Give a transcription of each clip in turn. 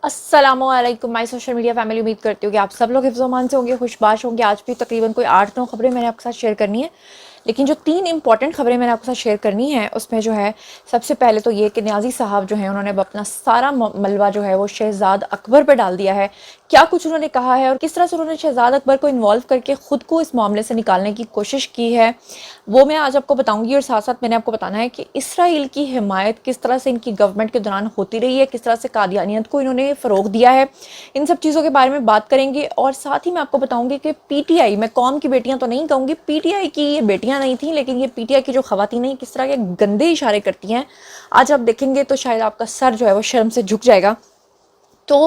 अस्सलाम वालेकुम my social media family. उम्मीद करती हूँ कि आप सब लोग हिफ्ज़ अमान से होंगे, खुशबाश होंगे। आज भी तकरीबन कोई 8-9 खबरें मैंने आपके साथ शेयर करनी है, लेकिन जो 3 इंपॉर्टेंट खबरें मैंने आपके साथ शेयर करनी है उसमें जो है सबसे पहले तो ये कि न्याज़ी साहब जो हैं उन्होंने अब अपना सारा मलबा जो है वो शहजाद अकबर पर डाल दिया है। क्या कुछ उन्होंने कहा है और किस तरह से उन्होंने शहजाद अकबर को इन्वॉल्व करके ख़ुद को इस मामले से निकालने की कोशिश की है, वो मैं आज आपको बताऊंगी। और साथ साथ मैंने आपको बताना है कि इसराइल की हिमायत किस तरह से इनकी गवर्नमेंट के दौरान होती रही है, किस तरह से कादियानियत को इन्होंने फ़रोग़ दिया है। इन सब चीज़ों के बारे में बात करेंगे और साथ ही मैं आपको बताऊंगी कि पीटीआई, मैं कौम की बेटियां तो नहीं कहूँगी, पीटीआई की ये बेटियां नहीं थी, लेकिन ये पीटीआई की जो ख़वातीन हैं किस तरह के गंदे इशारे करती हैं, आज आप देखेंगे तो शायद आपका सर जो है वो शर्म से झुक जाएगा। तो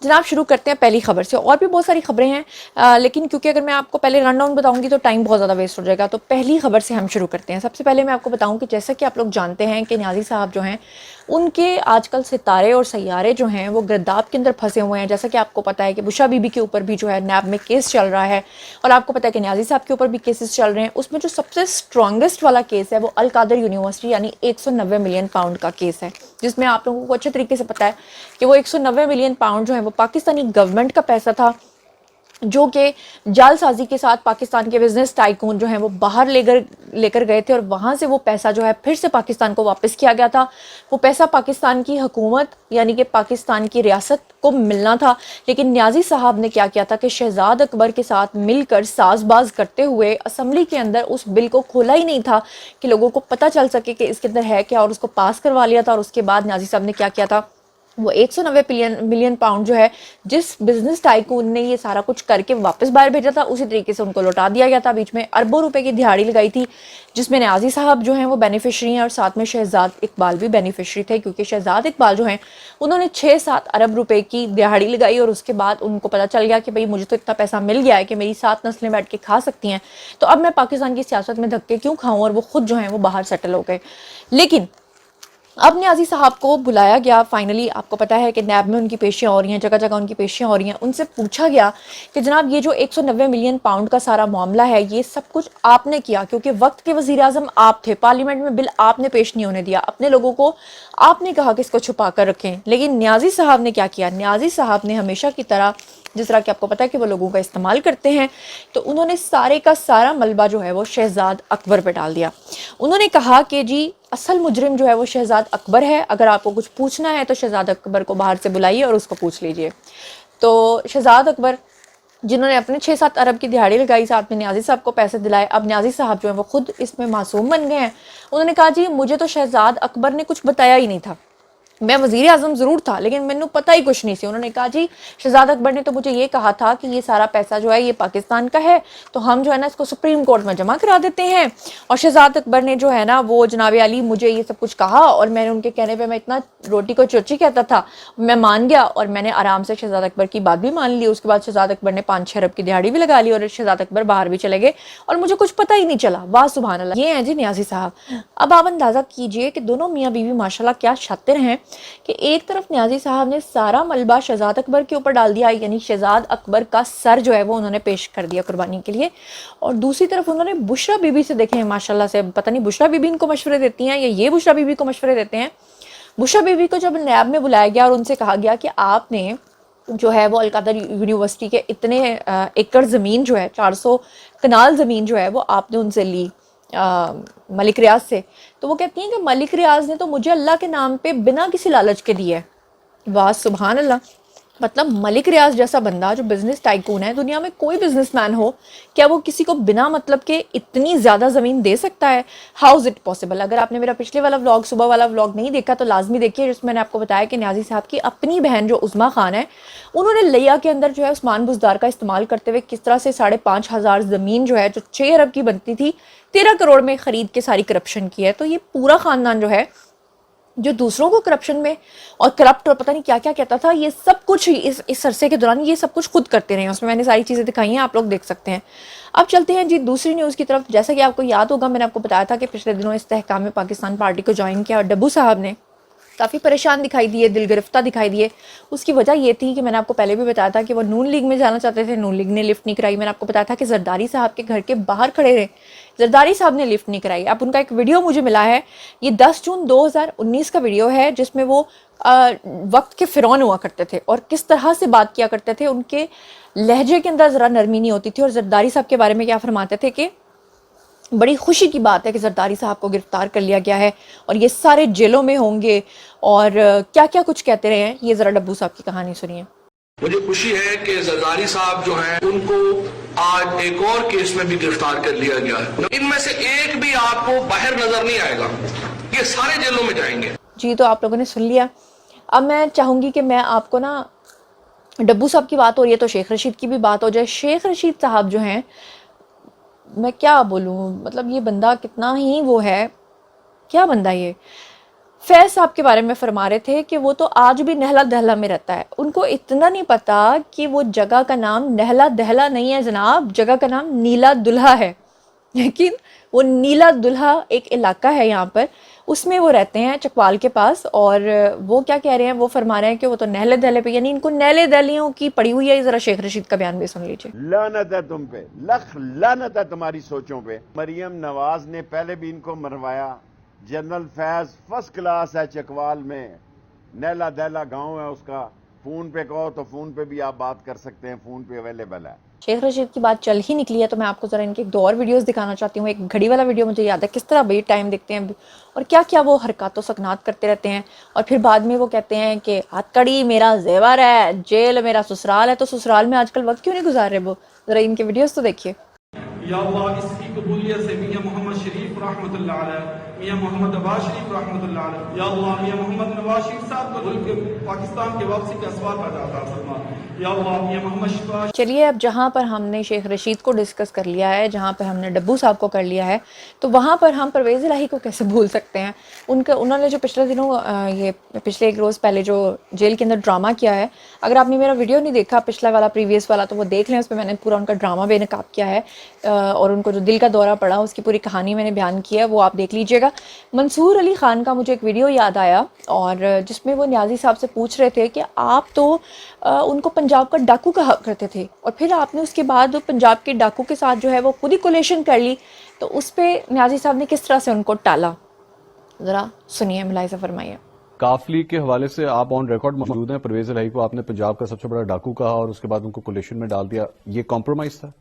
जनाब शुरू करते हैं पहली खबर से। और भी बहुत सारी खबरें हैं, लेकिन क्योंकि अगर मैं आपको पहले रन डाउन बताऊंगी तो टाइम बहुत ज़्यादा वेस्ट हो जाएगा, तो पहली खबर से हम शुरू करते हैं। सबसे पहले मैं आपको बताऊं कि जैसा कि आप लोग जानते हैं कि न्याज़ी साहब जो हैं उनके आजकल सितारे और सैयारे जो हैं वो गिरदाब के अंदर फंसे हुए हैं। जैसा कि आपको पता है कि बुशरा बीबी के ऊपर भी जो है नैब में केस चल रहा है, और आपको पता है कि न्याज़ी साहब के ऊपर भी केसेस चल रहे हैं। उसमें जो सबसे स्ट्रॉन्गेस्ट वाला केस है वो अल कादर यूनिवर्सिटी यानी 190 मिलियन पाउंड का केस है, जिसमें आप लोगों को अच्छे तरीके से पता है कि वो 190 मिलियन पाउंड जो है वो पाकिस्तानी गवर्नमेंट का पैसा था, जो कि जालसाजी के साथ पाकिस्तान के बिजनेस टाइकून जो हैं वो बाहर लेकर गए थे, और वहाँ से वो पैसा जो है फिर से पाकिस्तान को वापस किया गया था। वो पैसा पाकिस्तान की हुकूमत यानी कि पाकिस्तान की रियासत को मिलना था, लेकिन न्याज़ी साहब ने क्या किया था कि शहजाद अकबर के साथ मिलकर साजबाज करते हुए असम्बली के अंदर उस बिल को खोला ही नहीं था कि लोगों को पता चल सके कि इसके अंदर है क्या, और उसको पास करवा लिया था। और उसके बाद न्याज़ी साहब ने क्या किया था, वो 190 मिलियन पाउंड जो है जिस बिजनेस टाइकून ने ये सारा कुछ करके वापस बाहर भेजा था, उसी तरीके से उनको लौटा दिया गया था। बीच में अरबों रुपए की दिहाड़ी लगाई थी, जिसमें न्याज़ी साहब जो हैं वो बेनिफिशरी हैं और साथ में शहजाद इकबाल भी बेनिफिशरी थे, क्योंकि शहजाद इकबाल जो हैं उन्होंने 6-7 अरब रुपए की दिहाड़ी लगाई, और उसके बाद उनको पता चल गया कि भाई मुझे तो इतना पैसा मिल गया है कि मेरी 7 नस्लें बैठ के खा सकती हैं, तो अब मैं पाकिस्तान की सियासत में धक्के क्यों खाऊं, और वो खुद जो हैं वो बाहर सेटल हो गए। लेकिन अब न्याज़ी साहब को बुलाया गया फाइनली। आपको पता है कि नैब में उनकी पेशियाँ हो रही हैं, जगह जगह उनकी पेशियाँ हो रही हैं। उनसे पूछा गया कि जनाब ये जो 190 मिलियन पाउंड का सारा मामला है ये सब कुछ आपने किया, क्योंकि वक्त के वज़ीर आज़म आप थे, पार्लियामेंट में बिल आपने पेश नहीं होने दिया, अपने लोगों को आपने कहा कि इसको छुपा कर रखें। लेकिन न्याज़ी साहब ने क्या किया, न्याज़ी साहब ने हमेशा की तरह, जिस तरह कि आपको पता है कि वो लोगों का इस्तेमाल करते हैं, तो उन्होंने सारे का सारा मलबा जो है वो शहजाद अकबर पे डाल दिया। उन्होंने कहा कि जी असल मुजरिम जो है वो शहजाद अकबर है, अगर आपको कुछ पूछना है तो शहजाद अकबर को बाहर से बुलाइए और उसको पूछ लीजिए। तो शहजाद अकबर जिन्होंने अपने 6-7 अरब की दिहाड़ी लगाई, साथ में न्याज़ी साहब को पैसे दिलाए, अब न्याज़ी साहब जो है वो खुद इसमें मासूम बन गए हैं। उन्होंने कहा जी मुझे तो शहजाद अकबर ने कुछ बताया ही नहीं था, मैं वज़ीर आज़म ज़रूर था लेकिन मैंने पता ही कुछ नहीं सी। उन्होंने कहा जी शहजाद अकबर ने तो मुझे ये कहा था कि ये सारा पैसा जो है ये पाकिस्तान का है, तो हम जो है ना इसको सुप्रीम कोर्ट में जमा करा देते हैं। और शहजाद अकबर ने जो है ना वो जनाब अली मुझे ये सब कुछ कहा, और मैंने उनके कहने पे मैं इतना रोटी को चोची कहता था, मैं मान गया और मैंने आराम से शहजाद अकबर की बात भी मान ली। उसके बाद शहजाद अकबर ने 5-6 अरब की दिहाड़ी भी लगा ली और शहजाद अकबर बाहर भी चले गए और मुझे कुछ पता ही नहीं चला। वाह सुभान अल्लाह, ये हैं जी न्याज़ी साहब। अब आप अंदाज़ा कीजिए कि दोनों मियाँ बीवी माशाल्लाह क्या शातिर हैं कि एक तरफ न्याज़ी साहब ने सारा मलबा शहजाद अकबर के ऊपर डाल दिया, यानी शहजाद अकबर का सर जो है वो उन्होंने पेश कर दिया कुर्बानी के लिए, और दूसरी तरफ उन्होंने बुशरा बीबी से, देखें माशाल्लाह से, पता नहीं बुशरा बीबी इनको मशवरे देती हैं या ये बुशरा बीबी को मशवरे देते हैं। बुशरा बीबी को जब नैब में बुलाया गया और उनसे कहा गया कि आपने जो है वो अल कादर यूनिवर्सिटी के इतने एकड़ ज़मीन जो है 400 कनाल ज़मीन जो है वो आपने उनसे ली मलिक रियाज से, तो वो कहती हैं कि मलिक रियाज ने तो मुझे अल्लाह के नाम पे बिना किसी लालच के दिया है। वाह सुभान अल्लाह, मतलब मलिक रियाज जैसा बंदा जो बिजनेस टाइकून है, दुनिया में कोई बिजनेसमैन हो क्या वो किसी को बिना मतलब के इतनी ज़्यादा ज़मीन दे सकता है? How is it possible? अगर आपने मेरा पिछले वाला व्लॉग, सुबह वाला व्लॉग नहीं देखा तो लाजमी देखिए, जिसमें मैंने आपको बताया कि न्याज़ी साहब की अपनी बहन जो उज़मा खान है, उन्होंने लिया के अंदर जो है उस्मान बुज़दार का इस्तेमाल करते हुए किस तरह से 5,500 ज़मीन जो है जो 6 अरब की बनती थी 13 करोड़ में ख़रीद के सारी करप्शन की है। तो ये पूरा ख़ानदान जो है जो दूसरों को करप्शन में और करप्ट और पता नहीं क्या क्या कहता था, ये सब कुछ इस अरसे के दौरान ये सब कुछ खुद करते रहे। उसमें मैंने सारी चीज़ें दिखाई हैं, आप लोग देख सकते हैं। अब चलते हैं जी दूसरी न्यूज़ की तरफ। जैसा कि आपको याद होगा मैंने आपको बताया था कि पिछले दिनों इस्तेहकाम पाकिस्तान पार्टी को ज्वाइन किया और डब्बू साहब ने, काफ़ी परेशान दिखाई दिए, दिल गिरफ्ता दिखाई दिए। उसकी वजह ये थी कि मैंने आपको पहले भी बताया था कि वो नून लीग में जाना चाहते थे, नून लीग ने लिफ्ट नहीं कराई। मैंने आपको बताया था कि जरदारी साहब के घर के बाहर खड़े रहे, जरदारी साहब ने लिफ्ट नहीं कराई। अब उनका एक वीडियो मुझे मिला है, ये 10 जून 2019 का वीडियो है, जिसमें वो वक्त के फ़िरौन हुआ करते थे और किस तरह से बात किया करते थे, उनके लहजे के अंदर ज़रा नरमी नहीं होती थी। और जरदारी साहब के बारे में क्या फरमाते थे कि बड़ी खुशी की बात है कि जरदारी साहब को गिरफ्तार कर लिया गया है और ये सारे जेलों में होंगे, और क्या क्या कुछ कहते रहे हैं। ये ज़रा डब्बू साहब की कहानी सुनिए। मुझे खुशी है कि जरदारी साहब जो हैं उनको आज एक और केस में भी गिरफ्तार कर लिया गया है। इनमें से एक भी आपको बाहर नजर नहीं आएगा, ये सारे जेलों में जाएंगे। जी, तो आप लोगों ने सुन लिया। अब मैं चाहूँगी कि मैं आपको ना, डब्बू साहब की बात हो रही है तो शेख रशीद की भी बात हो जाए। शेख रशीद साहब जो हैं, मैं क्या बोलूँ, मतलब ये बंदा कितना ही वो है, क्या बंदा ये। फैज़ साहब के बारे में फरमा रहे थे कि वो तो आज भी नहला दहला में रहता है। उनको इतना नहीं पता कि वो जगह का नाम नहला दहला नहीं है जनाब, जगह का नाम नीला दुल्हा है। लेकिन वो नीला दुल्हा एक इलाका है यहाँ पर, उसमें वो रहते हैं चकवाल के पास। और वो क्या कह रहे हैं, वो फरमा रहे हैं कि वो तो नहले दहले पे, यानी इनको नहले दहलियों की पड़ी हुई है। ज़रा शेख रशीद का बयान भी सुन लीजिए। लानत है तुम पे, लख लानत है तुम्हारी सोचों पे। मरियम नवाज ने पहले भी इनको मरवाया। जनरल फैज फर्स्ट क्लास है चकवाल में, नहला दहला गांव है उसका। फोन पे कहो तो फोन पे भी आप बात कर सकते हैं, फोन पे अवेलेबल है। शेख रशीद की बात चल ही निकली है तो मैं आपको ज़रा इनके 2 और वीडियोस दिखाना चाहती हूँ। एक घड़ी वाला वीडियो मुझे याद है, किस तरह बे टाइम देखते हैं और क्या क्या वो हरकत व सकनात करते रहते हैं। और फिर बाद में वो कहते हैं कि हथकड़ी मेरा जेवर है, जेल मेरा ससुराल है। तो ससुराल में आजकल वक्त क्यों नहीं गुजार रहे वो? ज़रा इनके वीडियोस तो देखिए। या अल्लाह, इसकी कबूलियत से मियां मोहम्मद शरीफ रहमतुल्लाह अलैह, मियां मोहम्मद नवाज शरीफ रहमतुल्लाह अलैह, या अल्लाह मियां मोहम्मद नवाज शरीफ साहब को मुल्क पाकिस्तान के वापसी का असबाब पैदा फरमा। या अल्लाह मियां मोहम्मद शफात। चलिए, अब जहाँ पर हमने शेख रशीद को डिस्कस कर लिया है, जहाँ पर हमने डब्बू साहब को कर लिया है, तो वहाँ पर हम परवेज़ इलाही को कैसे भूल सकते हैं। उन्होंने जो पिछले दिनों ये पिछले 1 रोज़ पहले जो जेल के अंदर ड्रामा किया है, अगर आपने मेरा वीडियो नहीं देखा पिछला वाला प्रीवियस वाला तो वो देख लें। उसमें मैंने पूरा उनका ड्रामा बेनकाब किया है और उनको जो दिल का दौरा पड़ा उसकी पूरी कहानी मैंने बयान की है, वो आप देख लीजिएगा। मंसूर अली ख़ान का मुझे एक वीडियो याद आया, और जिसमें वो न्याजी साहब से पूछ रहे थे कि आप तो उनको पंजाब का डाकू कहा करते थे, और फिर आपने उसके बाद पंजाब के डाकू के साथ जो है वो खुद ही कोलेशन कर ली, तो उस पर न्याजी साहब ने किस तरह से उनको टाला। ज़रा सुनिए, मुलाहिज़ा फरमाइए। काफ लीग के हवाले से आप ऑन रिकॉर्ड मौजूद हैं। परवेज इलाही को आपने पंजाब का सबसे बड़ा डाकू कहा और उसके बाद उनको कोलेशन में डाल दिया, ये कॉम्प्रोमाइज था?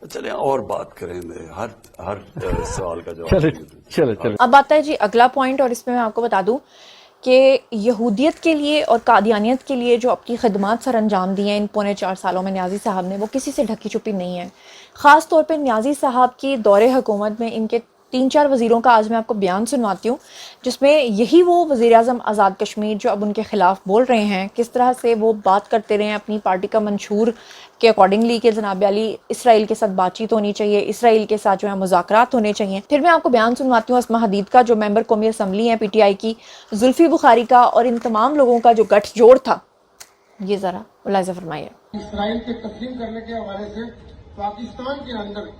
चले और बात करें, हर सवाल का जवाब। चले। अब आता है जी अगला पॉइंट, और इसमें मैं आपको बता दूं कि यहूदियत के लिए और कादियानियत के लिए जो अपनी खदमात सर अंजाम दी हैं इन पौने 4 सालों में न्याजी साहब ने, वो किसी से ढकी छुपी नहीं है। ख़ास तौर पे न्याजी साहब की दौरे हुकूमत में इनके 3-4 वज़ीरों का आज मैं आपको बयान सुनवाती हूँ, जिसमें यही वो वज़ीर-ए-आज़म आज़ाद कश्मीर जो अब उनके ख़िलाफ़ बोल रहे हैं, किस तरह से वो बात करते रहे हैं अपनी पार्टी का मंशूर के अकॉर्डिंगली कि जनाब अली इसराइल के साथ बातचीत होनी चाहिए, इसराइल के साथ जो है मुज़ाकरात होने चाहिए। फिर मैं आपको बयान सुनवाती हूँ अस्मा हदीद का, जो मेंबर कौमी असम्बली हैं PTI की, जुल्फ़ी बुखारी का, और इन तमाम लोगों का जो गठजोड़ था। ये ज़रा मुलाहिज़ा फरमाइए। इसराइल के तस्लीम करने के हवाले से पाकिस्तान के अंदर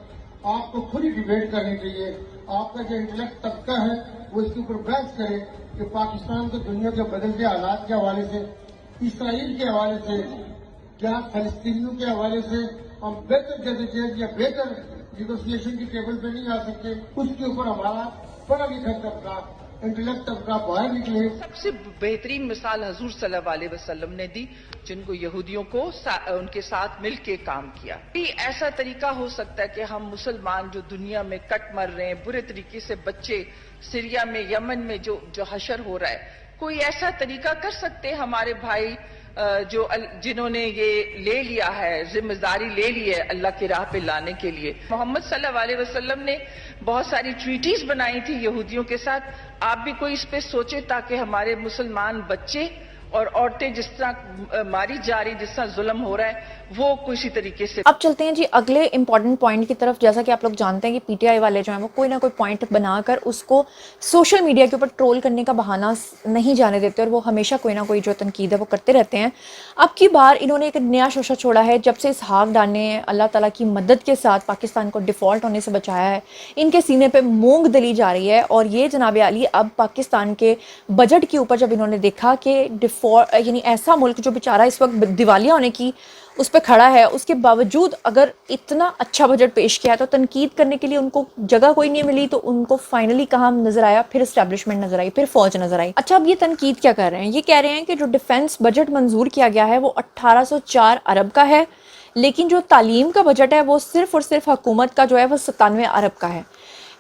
आपको खुद ही डिबेट करनी चाहिए। आपका जो इंटेलेक्ट तबका है वो इसके ऊपर बहस करे कि पाकिस्तान को दुनिया के बदलते हालात के हवाले से, इसराइल के हवाले से, क्या फलस्तीनियों के हवाले से हम बेहतर जदीद या बेहतर निगोसिएशन की टेबल पे नहीं आ सकते। उसके ऊपर हमारा पढ़ा लिखा तबका, इंटेलेक्ट तबका बाहर निकले। सबसे बेहतरीन मिसाल हजूर सल्लल्लाहु अलैहि वसल्लम ने दी, जिनको यहूदियों को उनके साथ मिलके काम किया। ऐसा तरीका हो सकता है कि हम मुसलमान जो दुनिया में कट मर रहे हैं, बुरे तरीके से बच्चे सीरिया में, यमन में जो हशर हो रहा है, कोई ऐसा तरीका कर सकते हैं हमारे भाई जिन्होंने ये ले लिया है, जिम्मेदारी ले ली है अल्लाह की राह पे लाने के लिए। मोहम्मद सल्लल्लाहु अलैहि वसल्लम ने बहुत सारी ट्रीटीज बनाई थी यहूदियों के साथ। आप भी कोई इस पे सोचे ताकि हमारे मुसलमान बच्चे और औरतें जिस तरह मारी जा रही, जिस तरह जुल्म हो रहा है, वो किसी तरीके से। अब चलते हैं जी अगले इंपॉर्टेंट पॉइंट की तरफ। जैसा कि आप लोग जानते हैं कि पीटीआई वाले जो हैं वो कोई ना कोई पॉइंट बनाकर उसको सोशल मीडिया के ऊपर ट्रोल करने का बहाना नहीं जाने देते और वो हमेशा कोई ना कोई जो तनकीद है वो करते रहते हैं। अब की बार इन्होंने एक नया शोशा छोड़ा है। जब से इस हाक डाल ने अल्लाह ताला की मदद के साथ पाकिस्तान को डिफ़ॉल्ट होने से बचाया है, इनके सीने पे मूंग दली जा रही है। और ये जनाब अली अब पाकिस्तान के बजट के ऊपर जब इन्होंने देखा कि डिफ़ॉल्ट यानी ऐसा मुल्क जो बेचारा इस वक्त दिवालिया होने की उस पर खड़ा है, उसके बावजूद अगर इतना अच्छा बजट पेश किया है तो तनकीद करने के लिए उनको जगह कोई नहीं मिली। तो उनको फाइनली कहाँ नजर आया, फिर एस्टैब्लिशमेंट नजर आई, फिर फौज नजर आई। अच्छा, अब ये तनकीद क्या कर रहे हैं? ये कह रहे हैं कि जो डिफेंस बजट मंजूर किया गया है वो 1804 अरब का है, लेकिन जो तालीम का बजट है वो सिर्फ और सिर्फ हुकूमत का जो है वो 97 अरब का है।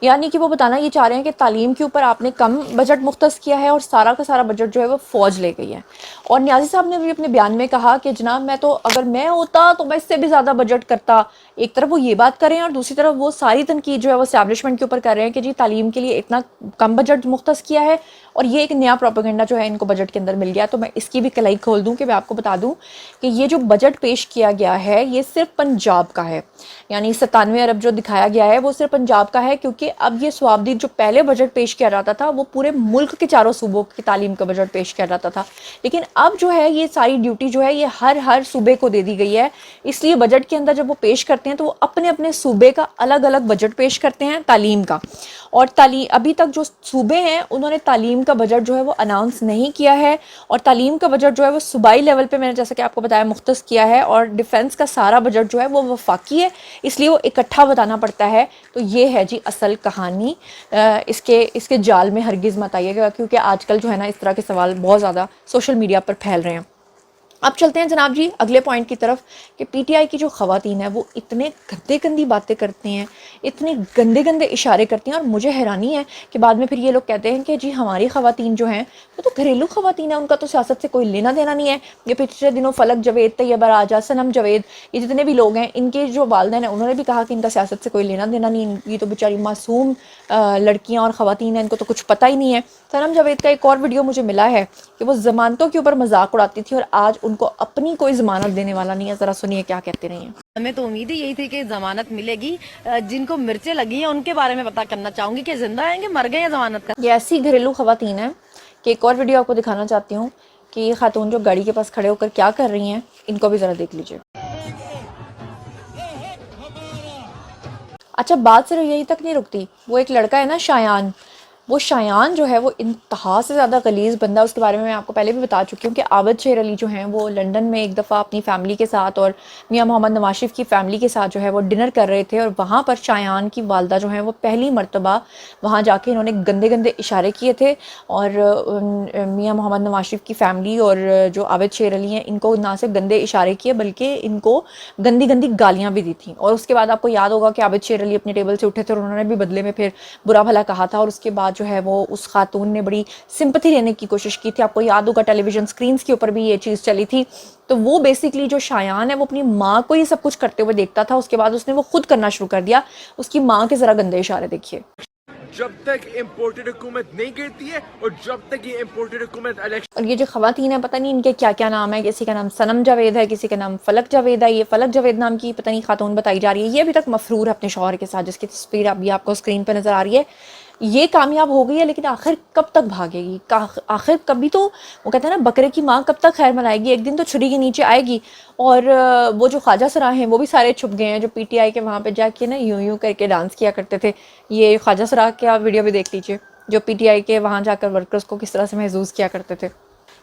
यानी कि वो बताना ये चाह रहे हैं कि तालीम के ऊपर आपने कम बजट मुख्तस किया है और सारा का सारा बजट जो है वो फ़ौज ले गई है। और न्याजी साहब ने भी अपने बयान में कहा कि जनाब मैं तो अगर मैं होता तो मैं इससे भी ज़्यादा बजट करता। एक तरफ वो ये बात कर रहे हैं और दूसरी तरफ वो सारी तनकीद जो है वो एस्टैब्लिशमेंट के ऊपर कर रहे हैं कि जी तालीम के लिए इतना कम बजट मुख्तस किया है और ये एक नया प्रोपेगेंडा जो है इनको बजट के अंदर मिल गया। तो मैं इसकी भी कलाई खोल दूँ कि मैं आपको बता दूँ कि ये जो बजट पेश किया गया है ये सिर्फ पंजाब का है। यानी 97 अरब जो दिखाया गया है वो सिर्फ पंजाब का है, क्योंकि अब ये स्वाबदीद जो पहले बजट पेश किया जाता था वो पूरे मुल्क के चारों सूबों की तालीम का बजट पेश किया जाता था। लेकिन अब जो है ये सारी ड्यूटी जो है ये हर सूबे को दे दी गई है। इसलिए बजट के अंदर जब वो पेश करते हैं तो वो अपने अपने सूबे का अलग अलग बजट पेश करते हैं तालीम का। और अभी तक जो सूबे हैं उन्होंने तालीम का बजट जो है वो अनाउंस नहीं किया है और तालीम का बजट जो है वो सूबाई लेवल पे मैंने जैसा कि आपको बताया मुख्तस किया है। और डिफेंस का सारा बजट जो है वो वफाकी है, इसलिए वो इकट्ठा बताना पड़ता है। तो ये है जी असल कहानी। इसके जाल में हरगिज़ मत आइएगा, क्योंकि आजकल जो है ना इस तरह के सवाल बहुत ज़्यादा सोशल मीडिया पर फैल रहे हैं। अब चलते हैं जनाब जी अगले पॉइंट की तरफ कि पीटीआई की जो ख़वातीन है वो इतने गंदी बातें करती हैं, इतने गंदे इशारे करती हैं। और मुझे हैरानी है कि बाद में फिर ये लोग कहते हैं कि जी हमारी ख़वातीन जो हैं वो तो घरेलू ख़वातीन है, उनका तो सियासत से कोई लेना देना नहीं है। ये पिछले दिनों फलक जवेद, तैयबा राजा, सनम जवेद, ये जितने भी लोग हैं इनके जो वालिदैन हैं उन्होंने भी कहा कि इनका सियासत से कोई लेना देना नहीं, इनकी तो बेचारी मासूम लड़कियाँ और ख़वातीन हैं, इनको तो कुछ पता ही नहीं है। सनम जवेद का एक और वीडियो मुझे मिला है कि वो ज़मानतों के ऊपर मजाक उड़ाती थी और आज उनको अपनी कोई ज़मानत देने वाला नहीं है। ज़रा सुनिए क्या कहती रही हैं। हमें तो उम्मीद ही यही थी कि जमानत मिलेगी। जिनको मिर्चें लगी हैं उनके बारे में पता करना चाहूंगी कि जिंदा हैं कि मर गए हैं जमानत का। ये ऐसी घरेलू ख़वातीन है कि एक और वीडियो आपको दिखाना चाहती हूँ कि ये खातून जो गाड़ी के पास खड़े होकर क्या कर रही हैं, इनको भी ज़रा देख लीजिए। अच्छा, बात सिर्फ यही तक नहीं रुकती। वो एक लड़का है ना शायान, वो शायान जो है वो इंतहा से ज़्यादा गलीज़ बंदा। उसके बारे में मैं आपको पहले भी बता चुकी हूँ कि आबिद शेर अली जो हैं वो लंदन में एक दफ़ा अपनी फ़ैमिली के साथ और मियां मोहम्मद नवाज शरीफ की फ़ैमिली के साथ जो है वो डिनर कर रहे थे। और वहाँ पर शायान की वालदा जो हैं वो पहली मरतबा वहाँ जाके इन्होंने गंदे इशारे किए थे और मियां मोहम्मद नवाज शरीफ की फ़ैमिली और जो आबिद शेर अली हैं इनको ना सिर्फ गंदे इशारे किए बल्कि इनको गंदी गालियाँ भी दी थी। और उसके बाद आपको याद होगा कि आबिद शेर अली अपने टेबल से उठे थे और उन्होंने भी बदले में फिर बुरा भला कहा था। और उसके बाद जो है वो उस खातून ने बड़ी सिंपैथी लेने की कोशिश की थी। आपको याद होगा टेलीविजन स्क्रीन्स के ऊपर भी ये चीज़ चली थी। तो वो बेसिकली जो शायान है वो अपनी माँ को ये सब कुछ करते हुए देखता था, उसके बाद उसने वो खुद करना शुरू कर दिया। उसकी माँ के ज़रा गंदे इशारे देखिए। जब तक इम्पोर्टेड हुकूमत नहीं गिरती है और जब तक ये इम्पोर्टेड हुकूमत इलेक्शन। और ये जो ख़वातीन है पता नहीं इनके क्या क्या नाम है, किसी का नाम सनम जावेद है, किसी का नाम फलक जावेद है। ये फलक जावेद नाम की पता नहीं खातून बताई जा रही है, ये अभी तक मफरूर है अपने शौहर के साथ, जिसकी तस्वीर अभी आपको स्क्रीन पर नज़र आ रही है। ये कामयाब हो गई है, लेकिन आखिर कब तक भागेगी? आखिर कभी तो वो कहते हैं ना बकरे की माँ कब तक खैर मनाएगी, एक दिन तो छुरी के नीचे आएगी। और वो जो ख्वाजा सरा हैं वो भी सारे छुप गए हैं, जो पीटीआई के वहाँ पे जाके ना यूं करके डांस किया करते थे। ये ख्वाजा सरा का वीडियो भी देख लीजिए, जो पीटीआई के वहाँ जाकर वर्कर्स को किस तरह से महसूस किया करते थे।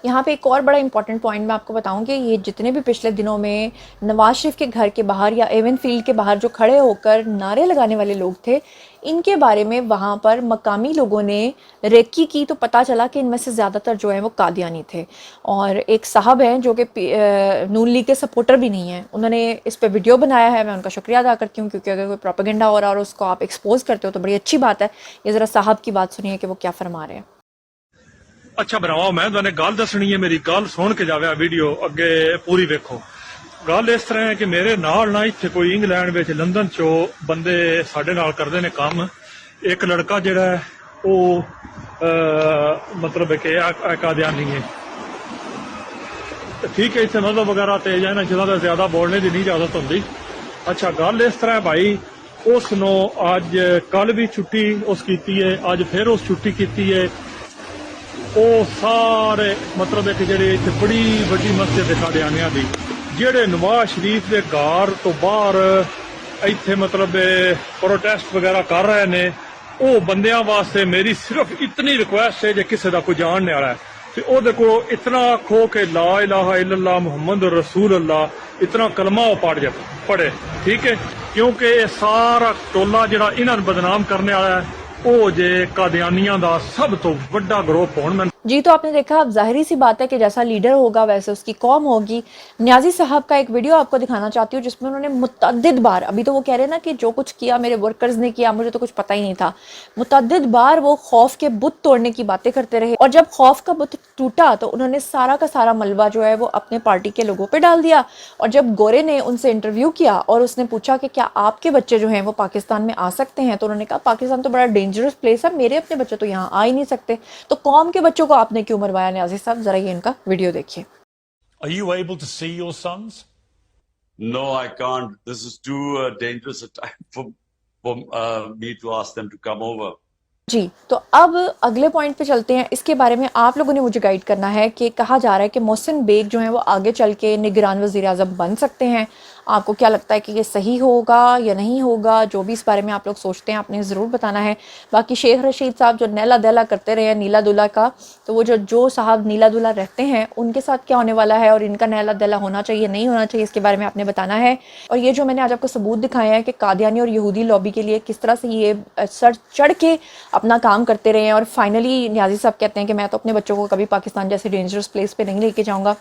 यहाँ पे एक और बड़ा इंपॉर्टेंट पॉइंट मैं आपको बताऊँ कि ये जितने भी पिछले दिनों में नवाज शरीफ के घर के बाहर या एवन फील्ड के बाहर जो खड़े होकर नारे लगाने वाले लोग थे, इनके बारे में वहाँ पर मकामी लोगों ने रेकी की तो पता चला कि इनमें से ज़्यादातर जो है वो कादियानी थे। और एक साहब हैं जो कि नून लीग के सपोर्टर भी नहीं हैं, उन्होंने इस पर वीडियो बनाया है। मैं उनका शुक्रिया अदा करती हूँ, क्योंकि अगर कोई प्रोपेगेंडा हो रहा है और उसको आप एक्सपोज करते हो तो बड़ी अच्छी बात है। ये ज़रा साहब की बात सुनिए कि वो क्या फरमा रहे हैं। अच्छा भरावा, मैं तुहानू गल दसनी है, मेरी गल सुन के जावे वीडियो अगे पूरी वेखो। गल इस तरह है कि मेरे नाल ना इत्थे कोई इंग्लैंड विच लंदन चो बंदे साडे नाल करदे ने काम। एक लड़का जिहड़ा है वो मतलब कि कादियानी है, ٹھیک ہے اتنے مذہب وغیرہ تیز ہے نا جنہوں نے زیادہ بولنے کی نہیں اجازت ہوتی. اچھا گل اس طرح ہے بھائی اس نو اج کل بھی چھٹی اس کیتی ہے اج پھر اس چھٹی کیتی ہے. وہ سارے مطلب کہ جڑے اتنے بڑی وڈی مسجد قادیانیاں دی جڑے نواز شریف دے گھر تو باہر ایتھے مطلب پروٹیسٹ وغیرہ کر رہے نے وہ بندیاں واسطے میری صرف اتنی ریکویسٹ ہے جے کسی دا کوئی جاننے والا ہے تے او دے کو اتنا آکھو کہ لا الہ الا اللہ محمد رسول اللہ اتنا کلمہ وہ پڑھے ٹھیک ہے کیونکہ یہ سارا ٹولا جڑا انہاں بدنام کرنے والا ہے او جے قادیانیاں دا سب تو بڑا گروپ ہون. جی تو آپ نے دیکھا اب ظاہری سی بات ہے کہ جیسا لیڈر ہوگا ویسے اس کی قوم ہوگی. نیازی صاحب کا ایک ویڈیو آپ کو دکھانا چاہتی ہوں جس میں انہوں نے متعدد بار ابھی تو وہ کہہ رہے ہیں نا کہ جو کچھ کیا میرے ورکرز نے کیا مجھے تو کچھ پتہ ہی نہیں تھا. متعدد بار وہ خوف کے بت توڑنے کی باتیں کرتے رہے اور جب خوف کا بت ٹوٹا تو انہوں نے سارا کا سارا ملبہ جو ہے وہ اپنے پارٹی کے لوگوں پہ ڈال دیا. اور جب گورے نے ان سے انٹرویو کیا اور اس نے پوچھا کہ کیا آپ کے بچے جو ہیں وہ پاکستان میں آ سکتے ہیں تو انہوں نے کہا پاکستان تو بڑا ڈینجرس پلیس ہے میرے اپنے بچے تو یہاں آ ہی نہیں سکتے. تو قوم کے بچوں کو آپ نے کیوں مروایا نیازی صاحب ذرا یہ ان کا ویڈیو دیکھیے. Are you able to see your sons? No, I can't. This is too dangerous a time for me to ask them to come over. جی تو اب اگلے پوائنٹ پہ چلتے ہیں. اس کے بارے میں آپ لوگوں نے مجھے گائیڈ کرنا ہے کہ کہا جا رہا ہے کہ محسن بیگ جو ہیں وہ آگے چل کے نگران وزیر اعظم بن سکتے ہیں. آپ کو کیا لگتا ہے کہ یہ صحیح ہوگا یا نہیں ہوگا؟ جو بھی اس بارے میں آپ لوگ سوچتے ہیں آپ نے ضرور بتانا ہے. باقی شیخ رشید صاحب جو نیلا دہلا کرتے رہے ہیں نیلا دلہا کا تو وہ جو صاحب نیلا دلہا رہتے ہیں ان کے ساتھ کیا ہونے والا ہے اور ان کا نیلا دہلا ہونا چاہیے نہیں ہونا چاہیے اس کے بارے میں آپ نے بتانا ہے. اور یہ جو میں نے آج آپ کو ثبوت دکھایا ہے کہ قادیانی اور یہودی لابی کے لیے کس طرح سے یہ سر چڑھ کے اپنا کام کرتے رہے ہیں اور فائنلی نیازی صاحب کہتے ہیں کہ میں تو اپنے بچوں کو کبھی پاکستان جیسے ڈینجرس پلیس پہ نہیں لے کے جاؤں گا.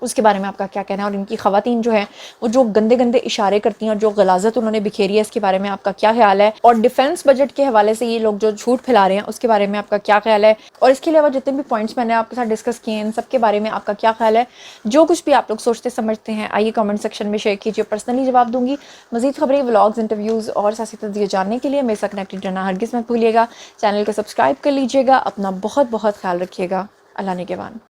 اس کے بارے میں آپ کا کیا کہنا ہے؟ اور ان کی خواتین جو ہیں وہ جو گندے گندے اشارے کرتی ہیں اور جو غلاظت انہوں نے بکھیری ہے اس کے بارے میں آپ کا کیا خیال ہے؟ اور ڈیفنس بجٹ کے حوالے سے یہ لوگ جو جھوٹ پھیلا رہے ہیں اس کے بارے میں آپ کا کیا خیال ہے؟ اور اس کے علاوہ جتنے بھی پوائنٹس میں نے آپ کے ساتھ ڈسکس کیے ہیں ان سب کے بارے میں آپ کا کیا خیال ہے؟ جو کچھ بھی آپ لوگ سوچتے سمجھتے ہیں آئیے کامنٹ سیکشن میں شیئر کیجیے. پرسنلی جواب دوں گی. مزید خبریں ولاگز انٹرویوز اور سیاسی تجزیے جاننے کے لیے میرے ساتھ کنیکٹڈ رہنا ہرگز مت بھولیے گا. چینل کو سبسکرائب کر لیجیے گا. اپنا بہت بہت خیال رکھیے گا. اللہ نگہبان.